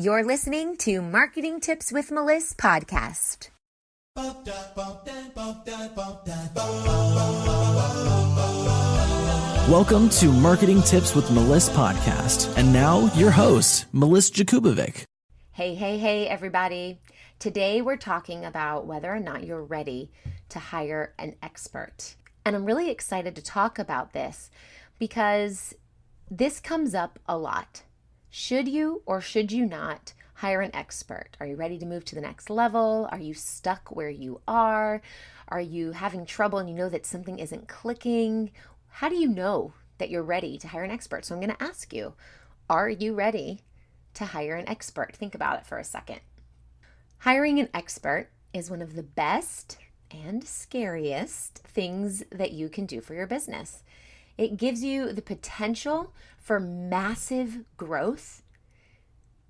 You're listening to Marketing Tips with Meliss podcast. Welcome to Marketing Tips with Meliss podcast. And now your host, Meliss Jakubovic. Hey, everybody. Today we're talking about whether or not you're ready to hire an expert. And I'm really excited to talk about this because this comes up a lot. Should you or should you not hire an expert? Are you ready to move to the next level? Are you stuck where you are? Are you having trouble and you know that something isn't clicking? How do you know that you're ready to hire an expert? So I'm going to ask you, are you ready to hire an expert? Think about it for a second. Hiring an expert is one of the best and scariest things that you can do for your business. It gives you the potential for massive growth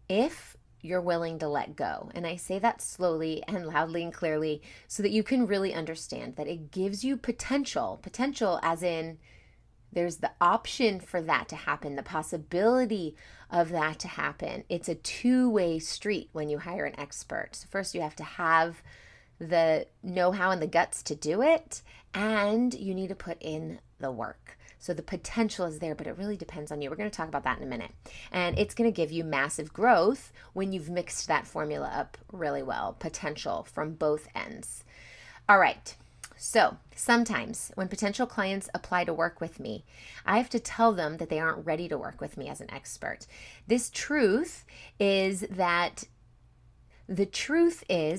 if you're willing to let go. And I say that slowly and loudly and clearly so that you can really understand that it gives you potential as in there's the option for that to happen, the possibility of that to happen. It's a two-way street when you hire an expert. So first you have to have the know-how and the guts to do it, and you need to put in the work. So the potential is there, but it really depends on you. We're going to talk about that in a minute. And it's going to give you massive growth when you've mixed that formula up really well, potential from both ends. All right. So sometimes when potential clients apply to work with me, I have to tell them that they aren't ready to work with me as an expert. The truth is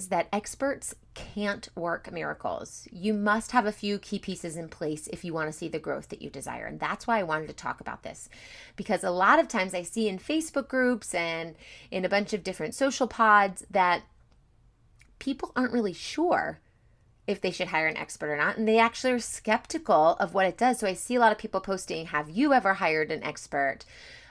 that experts can't work miracles. You must have a few key pieces in place if you want to see the growth that you desire. And that's why I wanted to talk about this, because a lot of times I see in Facebook groups and in a bunch of different social pods that people aren't really sure if they should hire an expert or not. And they actually are skeptical of what it does. So I see a lot of people posting, have you ever hired an expert?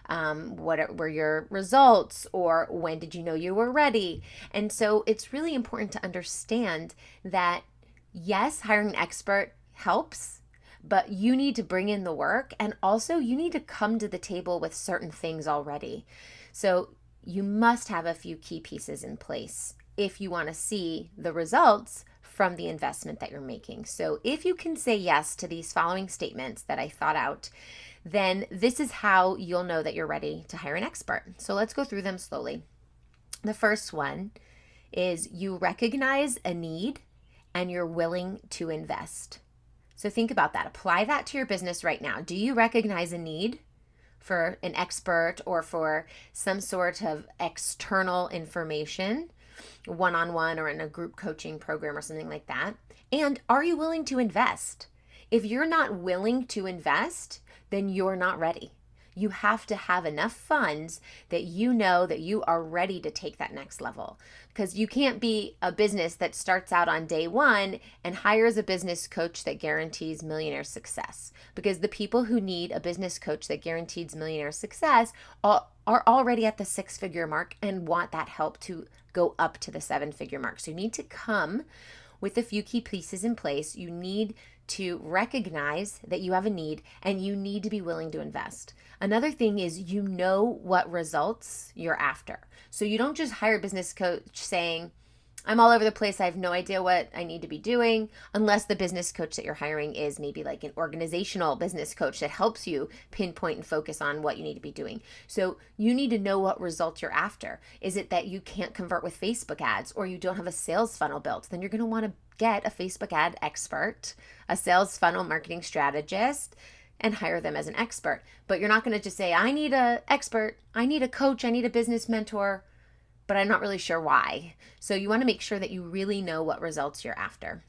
What were your results, or when did you know you were ready? And so it's really important to understand that yes, hiring an expert helps, but you need to bring in the work, and also you need to come to the table with certain things already. So you must have a few key pieces in place if you want to see the results from the investment that you're making. So if you can say yes to these following statements that I thought out, then this is how you'll know that you're ready to hire an expert. So let's go through them slowly. The first one is you recognize a need and you're willing to invest. So think about that. Apply that to your business right now. Do you recognize a need for an expert or for some sort of external information, one-on-one or in a group coaching program or something like that? And are you willing to invest? If you're not willing to invest, then you're not ready. You have to have enough funds that you know that you are ready to take that next level. Because you can't be a business that starts out on day one and hires a business coach that guarantees millionaire success. Because the people who need a business coach that guarantees millionaire success are already at the 6-figure mark and want that help to go up to the 7-figure mark. So you need to come with a few key pieces in place. You need to recognize that you have a need and you need to be willing to invest. Another thing is you know what results you're after. So you don't just hire a business coach saying, I'm all over the place, I have no idea what I need to be doing, unless the business coach that you're hiring is maybe like an organizational business coach that helps you pinpoint and focus on what you need to be doing. So you need to know what results you're after. Is it that you can't convert with Facebook ads or you don't have a sales funnel built? Then you're going to want to get a Facebook ad expert, a sales funnel marketing strategist, and hire them as an expert. But you're not going to just say, I need an expert, I need a coach, I need a business mentor, but I'm not really sure why. So you want to make sure that you really know what results you're after.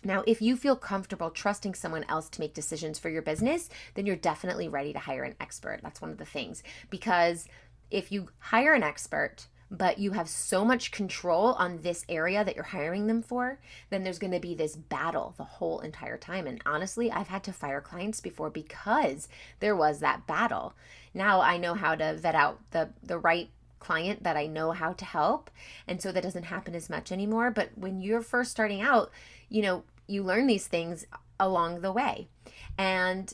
Now, if you feel comfortable trusting someone else to make decisions for your business, then you're definitely ready to hire an expert. That's one of the things. Because if you hire an expert, but you have so much control on this area that you're hiring them for, then there's going to be this battle the whole entire time. And honestly, I've had to fire clients before because there was that battle. Now I know how to vet out the right client that I know how to help. And so that doesn't happen as much anymore. But when you're first starting out, you learn these things along the way. And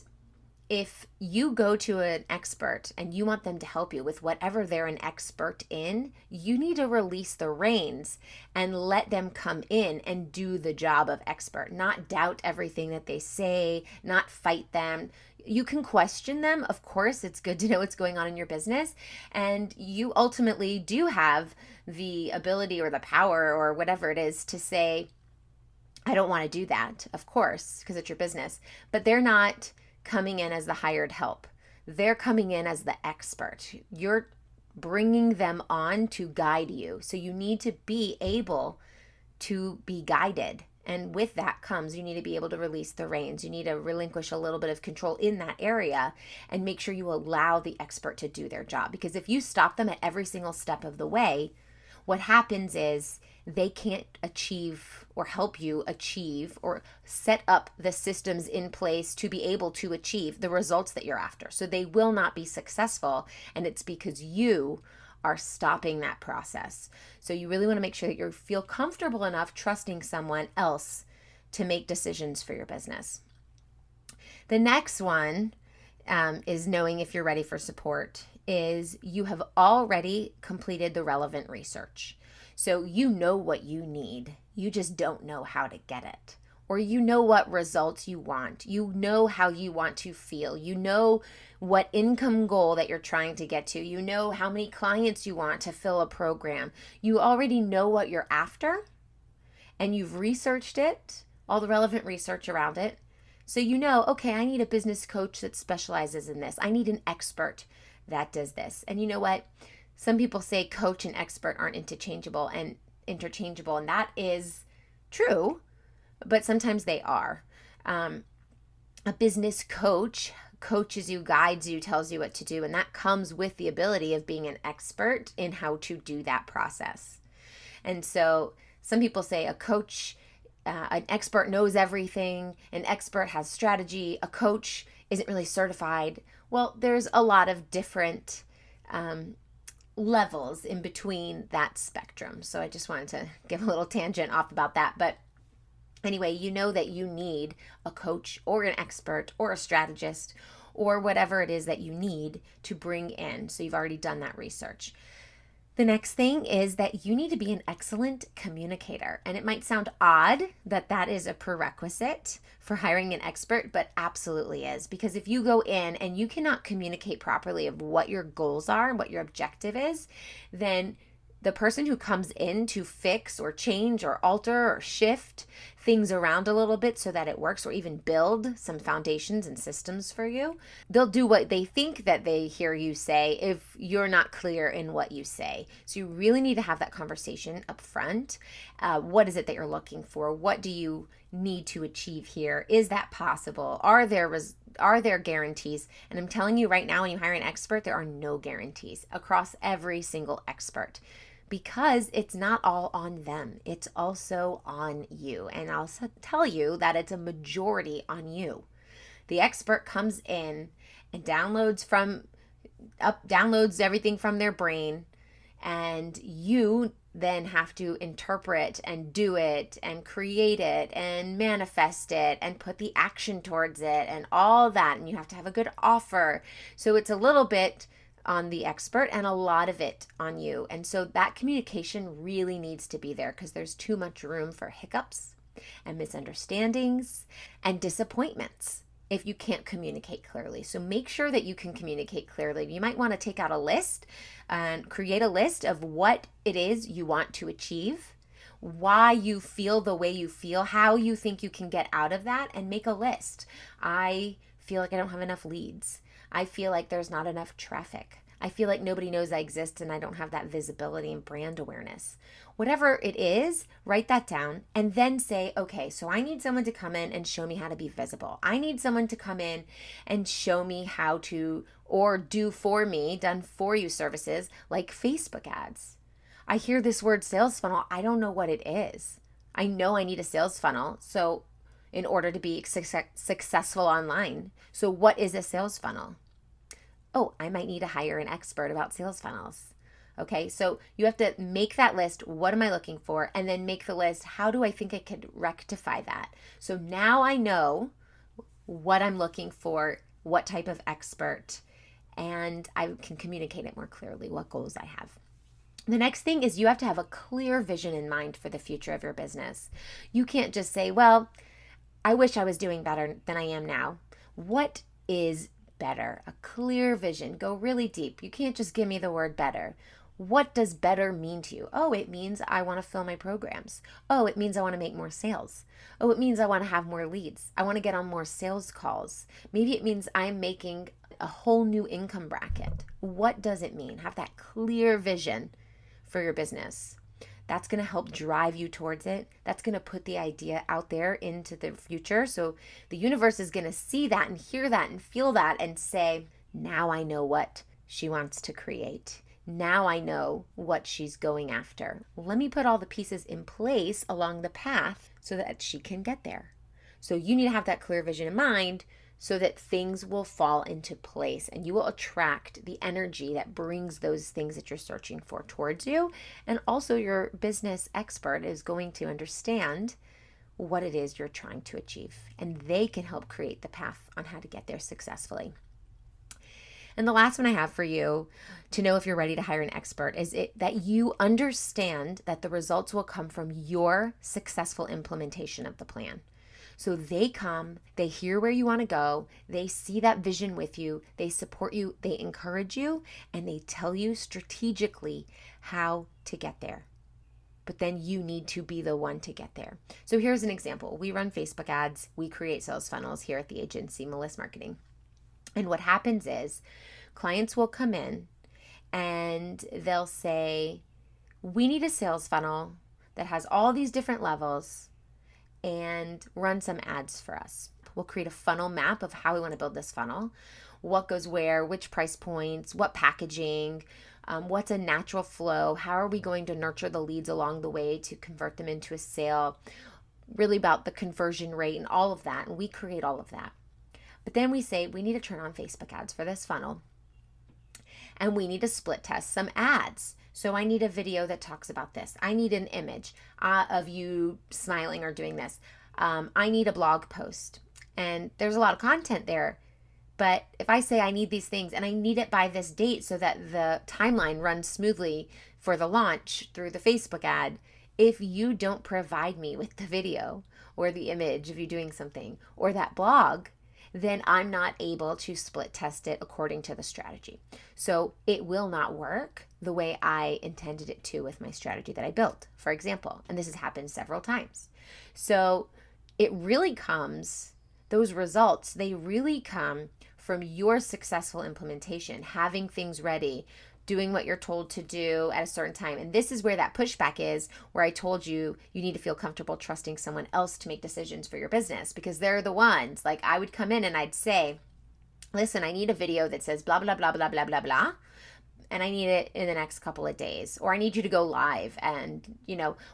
if you go to an expert and you want them to help you with whatever they're an expert in, you need to release the reins and let them come in and do the job of expert, not doubt everything that they say, not fight them. You can question them. Of course, it's good to know what's going on in your business. And you ultimately do have the ability or the power or whatever it is to say, I don't want to do that, of course, because it's your business. But they're not coming in as the hired help. They're coming in as the expert. You're bringing them on to guide you. So you need to be able to be guided. And with that comes, you need to be able to release the reins. You need to relinquish a little bit of control in that area and make sure you allow the expert to do their job. Because if you stop them at every single step of the way, what happens is they can't achieve or help you achieve or set up the systems in place to be able to achieve the results that you're after. So they will not be successful, and it's because you are stopping that process. So you really want to make sure that you feel comfortable enough trusting someone else to make decisions for your business. The next one is knowing if you're ready for support, is you have already completed the relevant research. So you know what you need. You just don't know how to get it. Or you know what results you want. You know how you want to feel. You know what income goal that you're trying to get to. You know how many clients you want to fill a program. You already know what you're after, and you've researched it, all the relevant research around it. So you know, okay, I need a business coach that specializes in this. I need an expert that does this. And you know what? Some people say coach and expert aren't interchangeable, and that is true, but sometimes they are. A business coach coaches you, guides you, tells you what to do, and that comes with the ability of being an expert in how to do that process. And so some people say a coach, an expert knows everything, an expert has strategy, a coach isn't really certified. Well, there's a lot of different levels in between that spectrum. So I just wanted to give a little tangent off about that. But anyway, you know that you need a coach or an expert or a strategist or whatever it is that you need to bring in. So you've already done that research. The next thing is that you need to be an excellent communicator. And it might sound odd that that is a prerequisite for hiring an expert, but absolutely is. Because if you go in and you cannot communicate properly of what your goals are and what your objective is, then the person who comes in to fix or change or alter or shift things around a little bit so that it works, or even build some foundations and systems for you, they'll do what they think that they hear you say if you're not clear in what you say. So you really need to have that conversation up front. What is it that you're looking for? What do you need to achieve here? Is that possible? Are there guarantees? And I'm telling you right now, when you hire an expert, there are no guarantees across every single expert, because it's not all on them. It's also on you. And I'll tell you that it's a majority on you. The expert comes in and downloads everything from their brain, and you then have to interpret and do it and create it and manifest it and put the action towards it and all that. And you have to have a good offer. So it's a little bit on the expert and a lot of it on you. And so that communication really needs to be there, because there's too much room for hiccups and misunderstandings and disappointments if you can't communicate clearly. So make sure that you can communicate clearly. You might want to take out a list and create a list of what it is you want to achieve, why you feel the way you feel, how you think you can get out of that, and make a list. I feel like I don't have enough leads. I feel like there's not enough traffic. I feel like nobody knows I exist and I don't have that visibility and brand awareness. Whatever it is, write that down and then say, okay, so I need someone to come in and show me how to be visible. I need someone to come in and show me how to, or do for me, done for you services like Facebook ads. I hear this word sales funnel. I don't know what it is. I know I need a sales funnel. So in order to be successful online. So what is a sales funnel? Oh, I might need to hire an expert about sales funnels. Okay, so you have to make that list. What am I looking for? And then make the list. How do I think I could rectify that? So now I know what I'm looking for what type of expert, and I can communicate it more clearly, what goals I have. The next thing is you have to have a clear vision in mind for the future of your business. You can't just say, well, I wish I was doing better than I am now. What is better? A clear vision. Go really deep. You can't just give me the word better. What does better mean to you? Oh, it means I want to fill my programs. Oh, it means I want to make more sales. Oh, it means I want to have more leads. I want to get on more sales calls. Maybe it means I'm making a whole new income bracket. What does it mean? Have that clear vision for your business. That's going to help drive you towards it. That's going to put the idea out there into the future. So the universe is going to see that and hear that and feel that and say, now I know what she wants to create. Now I know what she's going after. Let me put all the pieces in place along the path so that she can get there. So you need to have that clear vision in mind so that things will fall into place and you will attract the energy that brings those things that you're searching for towards you. And also your business expert is going to understand what it is you're trying to achieve, and they can help create the path on how to get there successfully. And the last one I have for you to know if you're ready to hire an expert is that you understand that the results will come from your successful implementation of the plan. So they come, they hear where you want to go, they see that vision with you, they support you, they encourage you, and they tell you strategically how to get there. But then you need to be the one to get there. So here's an example. We run Facebook ads, we create sales funnels here at the agency, Meliss Marketing. And what happens is clients will come in and they'll say, we need a sales funnel that has all these different levels and run some ads for us. We'll create a funnel map of how we want to build this funnel, what goes where, which price points, what packaging, what's a natural flow, how are we going to nurture the leads along the way to convert them into a sale, really about the conversion rate and all of that. And we create all of that. But then we say we need to turn on Facebook ads for this funnel. And we need to split test some ads. So I need a video that talks about this. I need an image of you smiling or doing this. I need a blog post. And there's a lot of content there. But if I say I need these things and I need it by this date so that the timeline runs smoothly for the launch through the Facebook ad, if you don't provide me with the video or the image of you doing something or that blog, then I'm not able to split test it according to the strategy. So it will not work the way I intended it to with my strategy that I built, for example. And this has happened several times. So it really comes, those results, they really come from your successful implementation, having things ready, doing what you're told to do at a certain time. And this is where that pushback is, where I told you, you need to feel comfortable trusting someone else to make decisions for your business, because they're the ones. Like I would come in and I'd say, listen, I need a video that says blah, blah, blah, blah, blah, blah, blah. And I need it in the next couple of days, or I need you to go live. And,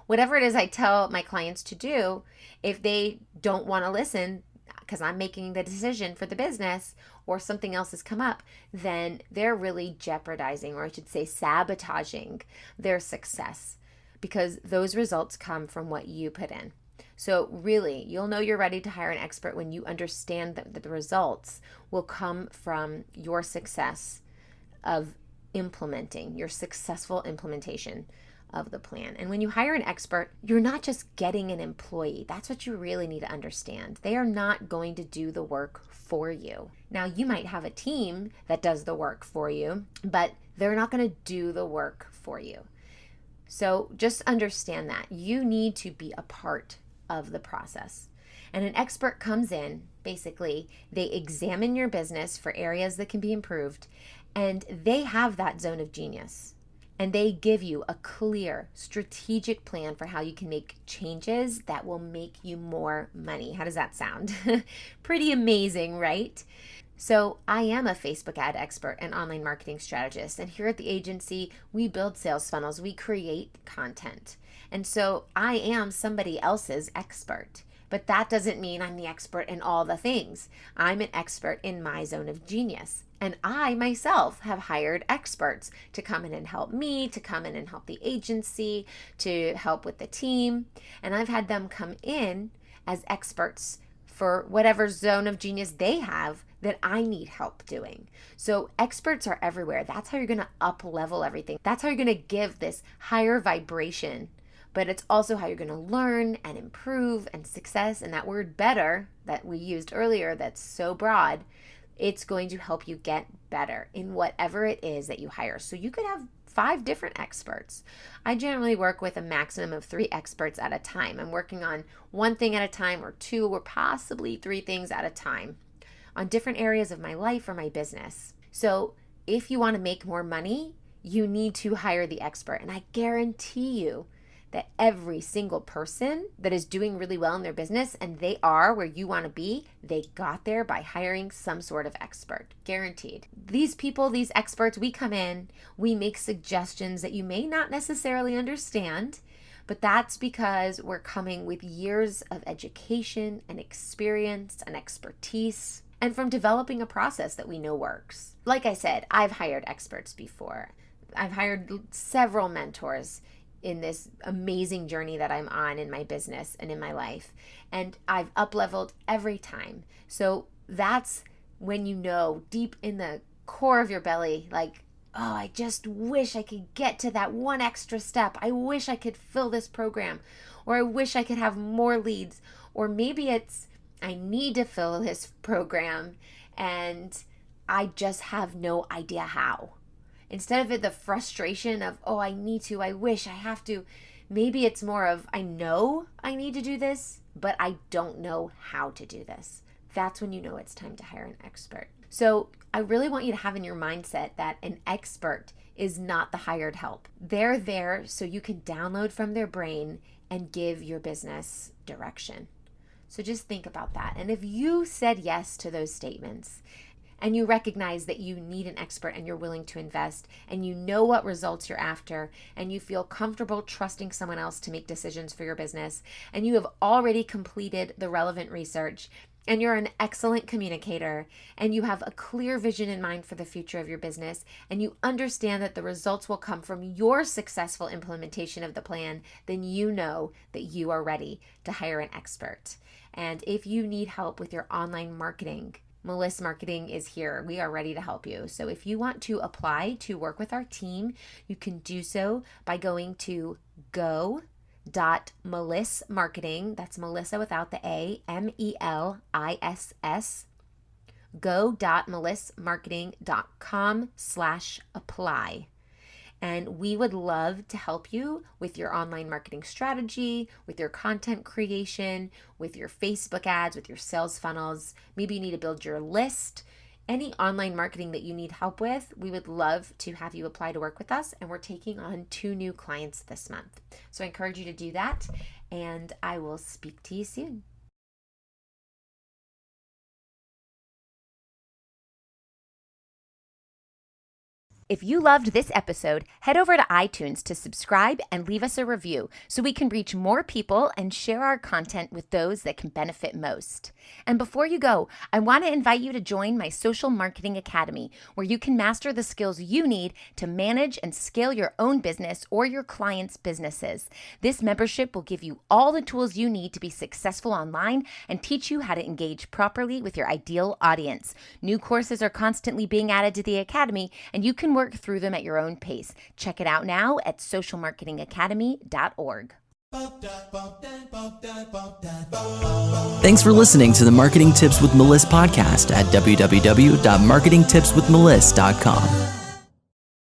whatever it is I tell my clients to do, if they don't want to listen, because I'm making the decision for the business or something else has come up, then they're really jeopardizing, or I should say sabotaging their success, because those results come from what you put in. So really, you'll know you're ready to hire an expert when you understand that the results will come from your success of implementing, your successful implementation of the plan. And when you hire an expert, you're not just getting an employee. That's what you really need to understand. They are not going to do the work for you. Now, you might have a team that does the work for you, but they're not going to do the work for you. So just understand that you need to be a part of the process. And an expert comes in, basically, they examine your business for areas that can be improved, and they have that zone of genius. And they give you a clear, strategic plan for how you can make changes that will make you more money. How does that sound? Pretty amazing, right? So I am a Facebook ad expert and online marketing strategist. And here at the agency, we build sales funnels. We create content. And so I am somebody else's expert. But that doesn't mean I'm the expert in all the things. I'm an expert in my zone of genius. And I myself have hired experts to come in and help me, to come in and help the agency, to help with the team. And I've had them come in as experts for whatever zone of genius they have that I need help doing. So experts are everywhere. That's how you're going to up level everything. That's how you're going to give this higher vibration, but it's also how you're going to learn and improve and success. And that word better that we used earlier, that's so broad, it's going to help you get better in whatever it is that you hire. So you could have 5 different experts. I generally work with a maximum of 3 experts at a time. I'm working on 1 thing at a time, or 2 or possibly 3 things at a time on different areas of my life or my business. So if you want to make more money, you need to hire the expert. And I guarantee you that every single person that is doing really well in their business and they are where you want to be, they got there by hiring some sort of expert. Guaranteed. These people, these experts, we come in, we make suggestions that you may not necessarily understand, but that's because we're coming with years of education and experience and expertise, and from developing a process that we know works. Like I said, I've hired experts before. I've hired several mentors in this amazing journey that I'm on in my business and in my life. And I've up-leveled every time. So that's when you know deep in the core of your belly, like, oh, I just wish I could get to that one extra step. I wish I could fill this program, or I wish I could have more leads. Or maybe it's, I need to fill this program and I just have no idea how. Instead of it, the frustration of, oh, I need to, I wish, I have to, maybe it's more of, I know I need to do this, but I don't know how to do this. That's when you know it's time to hire an expert. So I really want you to have in your mindset that an expert is not the hired help. They're there so you can download from their brain and give your business direction. So just think about that. And if you said yes to those statements, and you recognize that you need an expert and you're willing to invest, and you know what results you're after, and you feel comfortable trusting someone else to make decisions for your business, and you have already completed the relevant research, and you're an excellent communicator, and you have a clear vision in mind for the future of your business, and you understand that the results will come from your successful implementation of the plan, then you know that you are ready to hire an expert. And if you need help with your online marketing, Meliss Marketing is here. We are ready to help you. So if you want to apply to work with our team, you can do so by going to go.melissmarketing. That's Melissa without the A, MELISS. go.melissmarketing.com/apply. And we would love to help you with your online marketing strategy, with your content creation, with your Facebook ads, with your sales funnels. Maybe you need to build your list. Any online marketing that you need help with, we would love to have you apply to work with us. And we're taking on 2 new clients this month. So I encourage you to do that. And I will speak to you soon. If you loved this episode, head over to iTunes to subscribe and leave us a review so we can reach more people and share our content with those that can benefit most. And before you go, I want to invite you to join my Social Marketing Academy, where you can master the skills you need to manage and scale your own business or your clients' businesses. This membership will give you all the tools you need to be successful online and teach you how to engage properly with your ideal audience. New courses are constantly being added to the Academy, and you can work through them at your own pace. Check it out now at socialmarketingacademy.org. Thanks for listening to the Marketing Tips with Meliss podcast at www.marketingtipswithmeliss.com.